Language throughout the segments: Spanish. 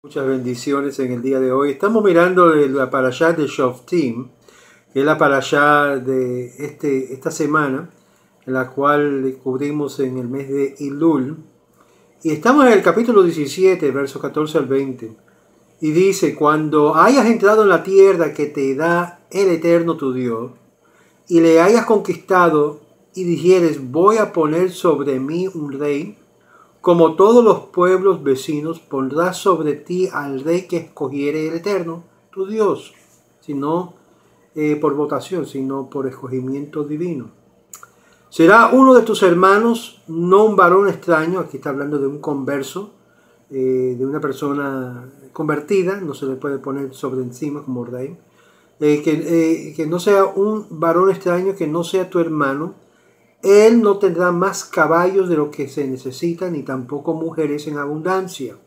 Muchas bendiciones en el día de hoy. Estamos mirando la parashá de Shoftim, que es la parashá de esta semana, en la cual cubrimos en el mes de Elul. Y estamos en el capítulo 17, versos 14 al 20. Y dice: cuando hayas entrado en la tierra que te da el Eterno tu Dios, y le hayas conquistado, y dijeres: voy a poner sobre mí un rey, como todos los pueblos vecinos, pondrás sobre ti al rey que escogiere el Eterno, tu Dios, sino por votación, sino por escogimiento divino. Será uno de tus hermanos, no un varón extraño. Aquí está hablando de un converso, de una persona convertida, no se le puede poner sobre encima como rey. Que no sea un varón extraño, que no sea tu hermano. Él no tendrá más caballos de lo que se necesita, ni tampoco mujeres en abundancia.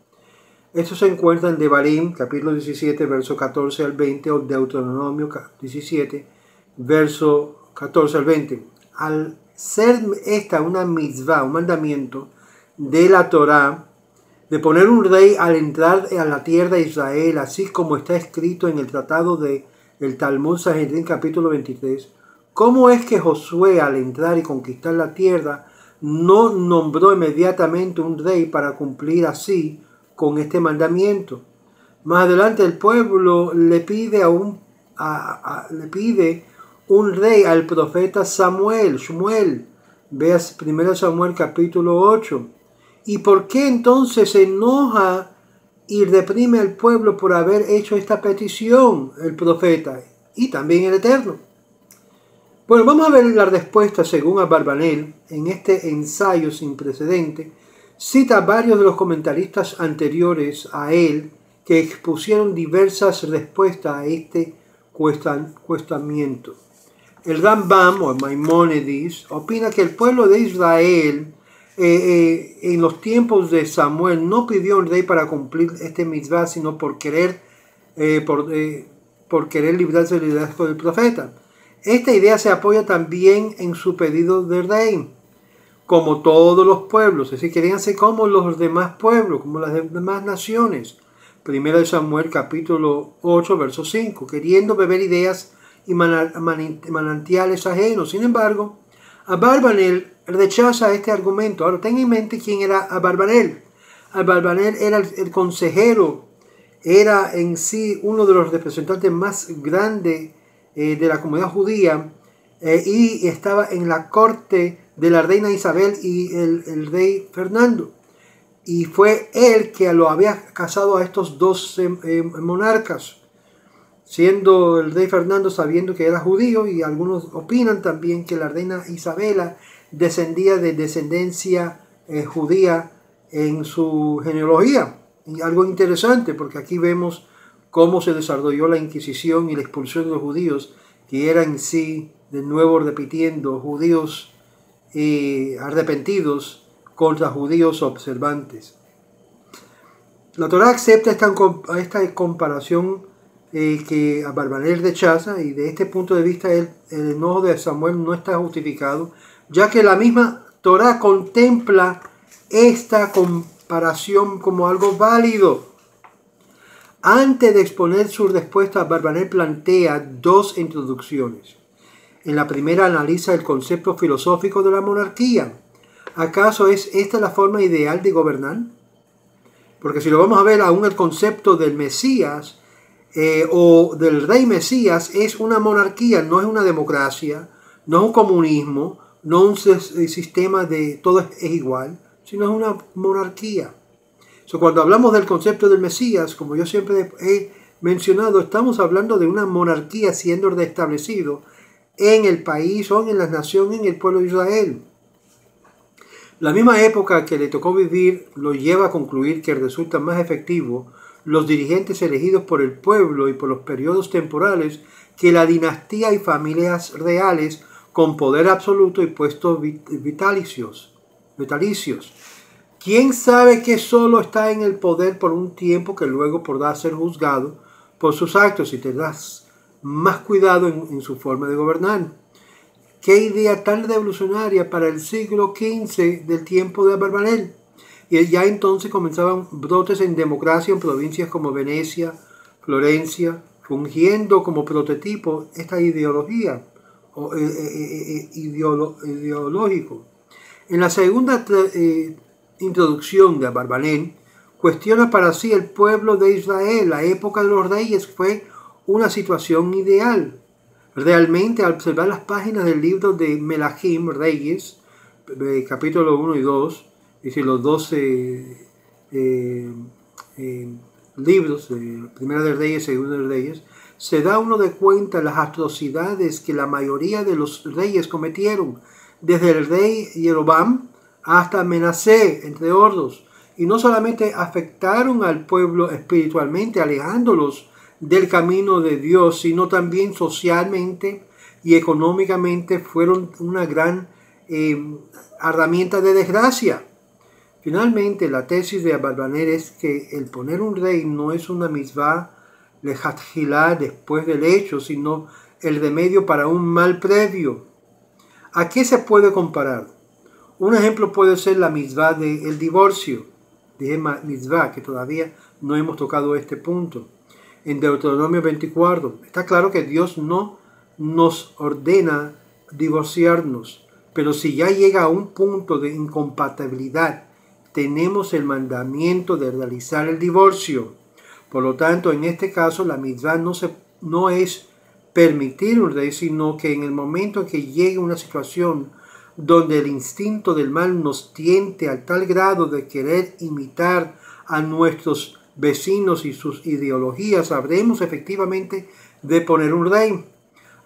Esto se encuentra en Devarim, capítulo 17, verso 14 al 20, o Deuteronomio 17, verso 14 al 20. Al ser esta una mitzvah, un mandamiento de la Torá, de poner un rey al entrar a la tierra de Israel, así como está escrito en el tratado del Talmud Sanedrín, capítulo 23, ¿cómo es que Josué, al entrar y conquistar la tierra, no nombró inmediatamente un rey para cumplir así con este mandamiento? Más adelante el pueblo le pide un rey al profeta Shmuel. Veas 1 Samuel capítulo 8. ¿Y por qué entonces se enoja y reprime al pueblo por haber hecho esta petición el profeta y también el Eterno? Bueno, vamos a ver la respuesta según Abarbanel en este ensayo sin precedente. Cita varios de los comentaristas anteriores a él que expusieron diversas respuestas a este cuestionamiento. El Rambam, o Maimónides, opina que el pueblo de Israel en los tiempos de Samuel no pidió un rey para cumplir este mitzvah, sino por querer librarse del liderazgo del profeta. Esta idea se apoya también en su pedido de rey, como todos los pueblos, es decir, querían ser como los demás pueblos, como las demás naciones. 1 Samuel capítulo 8, verso 5, queriendo beber ideas y manantiales ajenos. Sin embargo, Abarbanel rechaza este argumento. Ahora, ten en mente quién era Abarbanel. Abarbanel era el consejero, era en sí uno de los representantes más grandes de la comunidad judía, y estaba en la corte de la reina Isabel y el rey Fernando. Y fue él que lo había casado a estos dos monarcas, siendo el rey Fernando sabiendo que era judío, y algunos opinan también que la reina Isabela descendía de descendencia judía en su genealogía. Y algo interesante, porque aquí vemos cómo se desarrolló la Inquisición y la expulsión de los judíos, que eran en sí, de nuevo repitiendo, judíos arrepentidos contra judíos observantes. La Torá acepta esta comparación que Abarbanel rechaza, y de este punto de vista el enojo de Samuel no está justificado, ya que la misma Torá contempla esta comparación como algo válido. Antes de exponer su respuesta, Abarbanel plantea dos introducciones. En la primera analiza el concepto filosófico de la monarquía. ¿Acaso es esta la forma ideal de gobernar? Porque si lo vamos a ver, aún el concepto del Mesías o del rey Mesías es una monarquía, no es una democracia, no es un comunismo, no un sistema de todo es igual, sino es una monarquía. Cuando hablamos del concepto del Mesías, como yo siempre he mencionado, estamos hablando de una monarquía siendo restablecido en el país o en la nación, en el pueblo de Israel. La misma época que le tocó vivir lo lleva a concluir que resulta más efectivo los dirigentes elegidos por el pueblo y por los periodos temporales que la dinastía y familias reales con poder absoluto y puestos vitalicios. ¿Quién sabe que solo está en el poder por un tiempo, que luego podrá ser juzgado por sus actos y tendrás más cuidado en su forma de gobernar? ¡Qué idea tan revolucionaria para el siglo XV del tiempo de Abarbanel! Y ya entonces comenzaban brotes en democracia en provincias como Venecia, Florencia, fungiendo como prototipo esta ideología o ideológico. En la segunda introducción de Abarbanel, cuestiona para sí el pueblo de Israel. La época de los reyes fue una situación ideal. Realmente, al observar las páginas del libro de Melahim, Reyes, capítulo 1 y 2, es decir, los 12 libros, Primera de Reyes, Segunda de Reyes, se da uno de cuenta las atrocidades que la mayoría de los reyes cometieron, desde el rey Jeroboam hasta Menasé, entre otros, y no solamente afectaron al pueblo espiritualmente, alejándolos del camino de Dios, sino también socialmente y económicamente fueron una gran herramienta de desgracia. Finalmente, la tesis de Abarbanel es que el poner un rey no es una mitzvah lejatjilá después del hecho, sino el remedio para un mal previo. ¿A qué se puede comparar? Un ejemplo puede ser la mitzvah del divorcio. Dije mitzvah, que todavía no hemos tocado este punto. En Deuteronomio 24, está claro que Dios no nos ordena divorciarnos, pero si ya llega a un punto de incompatibilidad, tenemos el mandamiento de realizar el divorcio. Por lo tanto, en este caso, la mitzvah no es permitir un rey, sino que en el momento en que llegue una situación donde el instinto del mal nos tiente al tal grado de querer imitar a nuestros vecinos y sus ideologías, habremos efectivamente de poner un rey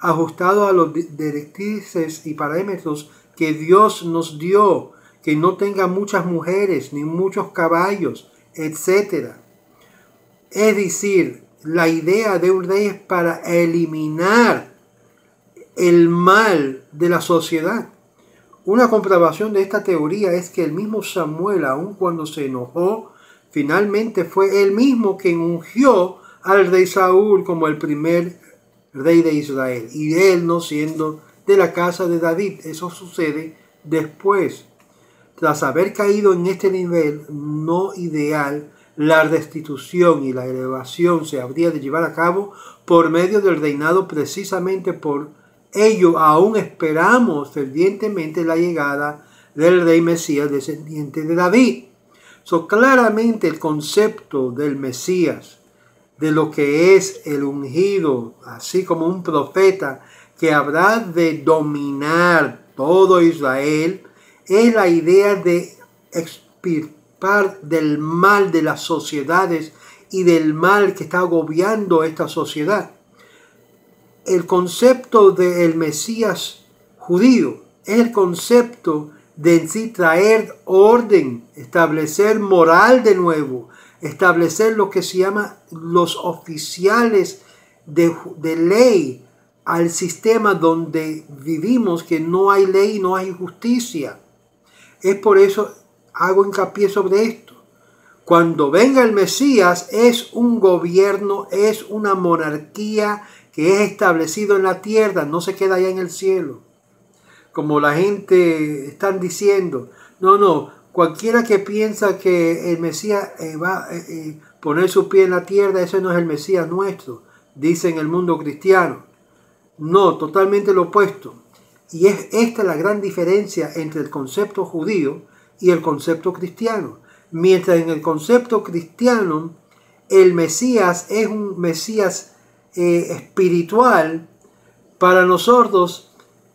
ajustado a los directrices y parámetros que Dios nos dio, que no tenga muchas mujeres ni muchos caballos, etc. Es decir, la idea de un rey es para eliminar el mal de la sociedad. Una comprobación de esta teoría es que el mismo Samuel, aun cuando se enojó, finalmente fue él mismo quien ungió al rey Saúl como el primer rey de Israel, y él no siendo de la casa de David. Eso sucede después. Tras haber caído en este nivel no ideal, la restitución y la elevación se habría de llevar a cabo por medio del reinado. Precisamente por ello aún esperamos fervientemente la llegada del rey Mesías descendiente de David. Claramente el concepto del Mesías, de lo que es el ungido, así como un profeta que habrá de dominar todo Israel, es la idea de extirpar del mal de las sociedades y del mal que está agobiando esta sociedad. El concepto del Mesías judío es el concepto de en sí traer orden, establecer moral de nuevo, establecer lo que se llama los oficiales de ley al sistema donde vivimos, que no hay ley, no hay justicia. Es por eso hago hincapié sobre esto. Cuando venga el Mesías es un gobierno, es una monarquía que es establecido en la tierra, no se queda allá en el cielo. Como la gente están diciendo, no, cualquiera que piensa que el Mesías va a poner su pie en la tierra, ese no es el Mesías nuestro, dice en el mundo cristiano. No, totalmente lo opuesto. Y es esta la gran diferencia entre el concepto judío y el concepto cristiano. Mientras en el concepto cristiano el Mesías es un Mesías espiritual, para nosotros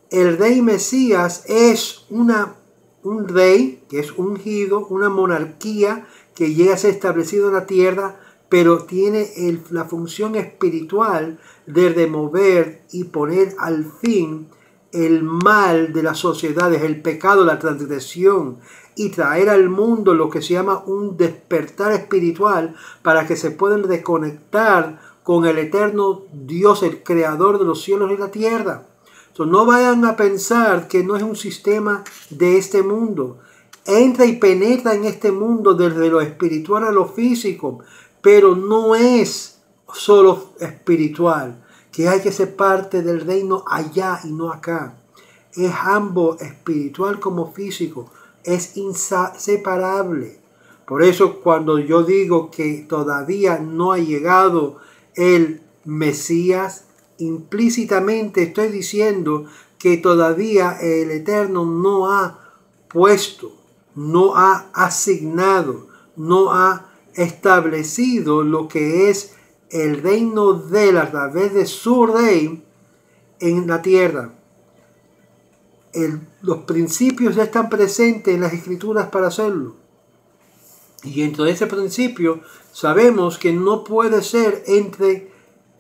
el rey Mesías es un rey que es ungido, una monarquía que llega a ser establecido en la tierra, pero tiene la función espiritual de remover y poner al fin el mal de las sociedades, el pecado, la transgresión, y traer al mundo lo que se llama un despertar espiritual para que se puedan reconectar con el eterno Dios, el creador de los cielos y la tierra. No vayan a pensar que no es un sistema de este mundo. Entra y penetra en este mundo desde lo espiritual a lo físico, pero no es solo espiritual, que hay que ser parte del reino allá y no acá. Es ambos, espiritual como físico, es inseparable. Por eso cuando yo digo que todavía no ha llegado el Mesías, implícitamente estoy diciendo que todavía el Eterno no ha puesto, no ha asignado, no ha establecido lo que es el reino de él a través de su rey en la tierra. Los principios ya están presentes en las Escrituras para hacerlo. Y dentro de ese principio sabemos que no puede ser entre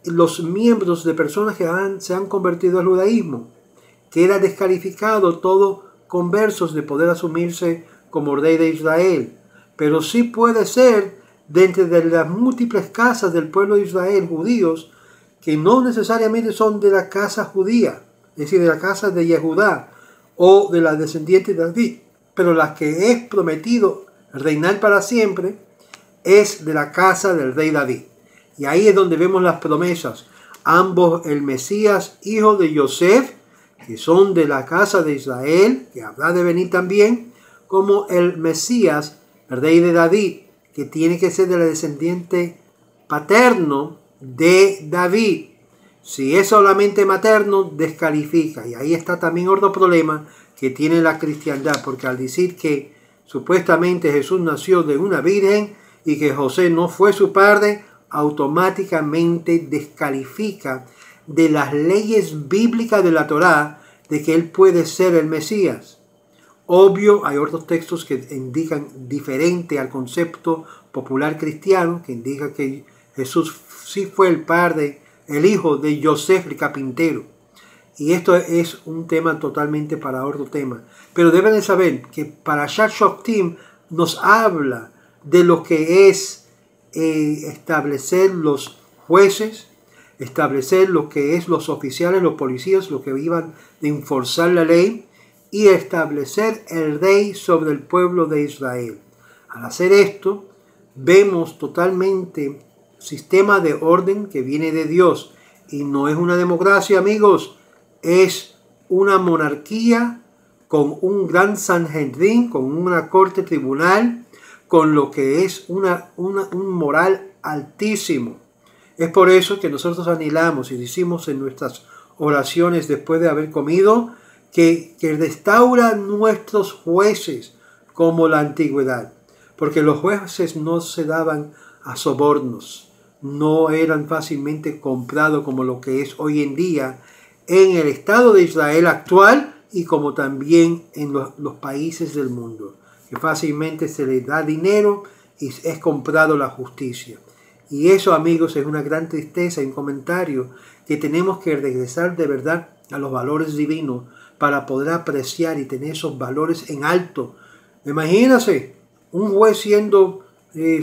los miembros de personas que se han convertido al judaísmo. Queda descalificado todo conversos de poder asumirse como rey de Israel. Pero sí puede ser dentro de las múltiples casas del pueblo de Israel, judíos, que no necesariamente son de la casa judía, es decir, de la casa de Yehudá o de la descendiente de David, pero la que es prometido reinar para siempre es de la casa del rey David. Y ahí es donde vemos las promesas. Ambos, el Mesías, hijo de Yosef, que son de la casa de Israel, que habrá de venir también, como el Mesías, el rey de David, que tiene que ser de la descendiente paterno de David. Si es solamente materno, descalifica. Y ahí está también otro problema que tiene la cristiandad, porque al decir que supuestamente Jesús nació de una virgen y que José no fue su padre, automáticamente descalifica de las leyes bíblicas de la Torá de que él puede ser el Mesías. Obvio, hay otros textos que indican diferente al concepto popular cristiano, que indica que Jesús sí fue el padre, el hijo de Yosef el carpintero. Y esto es un tema totalmente para otro tema. Pero deben de saber que Parashat Shoftim nos habla de lo que es establecer los jueces, establecer lo que es los oficiales, los policías, los que iban a enforzar la ley, y establecer el rey sobre el pueblo de Israel. Al hacer esto, vemos totalmente sistema de orden que viene de Dios. Y no es una democracia, amigos, es una monarquía con un gran Sanhedrin, con una corte tribunal, con lo que es un moral altísimo. Es por eso que nosotros anhelamos y decimos en nuestras oraciones después de haber comido que restaura nuestros jueces como la antigüedad. Porque los jueces no se daban a sobornos, no eran fácilmente comprados como lo que es hoy en día en el Estado de Israel actual y como también en los países del mundo, que fácilmente se les da dinero y es comprado la justicia. Y eso, amigos, es una gran tristeza y un comentario que tenemos que regresar de verdad a los valores divinos para poder apreciar y tener esos valores en alto. Imagínense, un juez siendo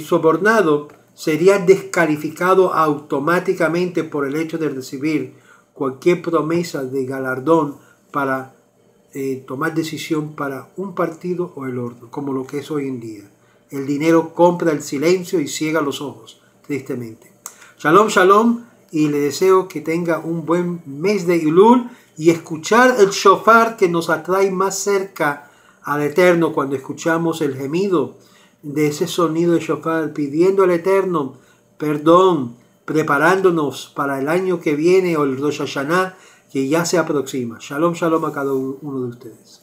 sobornado sería descalificado automáticamente por el hecho de recibir cualquier promesa de galardón para tomar decisión para un partido o el otro, como lo que es hoy en día. El dinero compra el silencio y ciega los ojos, tristemente. Shalom, shalom, y le deseo que tenga un buen mes de Elul y escuchar el shofar que nos atrae más cerca al Eterno cuando escuchamos el gemido de ese sonido de shofar, pidiendo al Eterno perdón, preparándonos para el año que viene o el Rosh Hashanah que ya se aproxima. Shalom, shalom a cada uno de ustedes.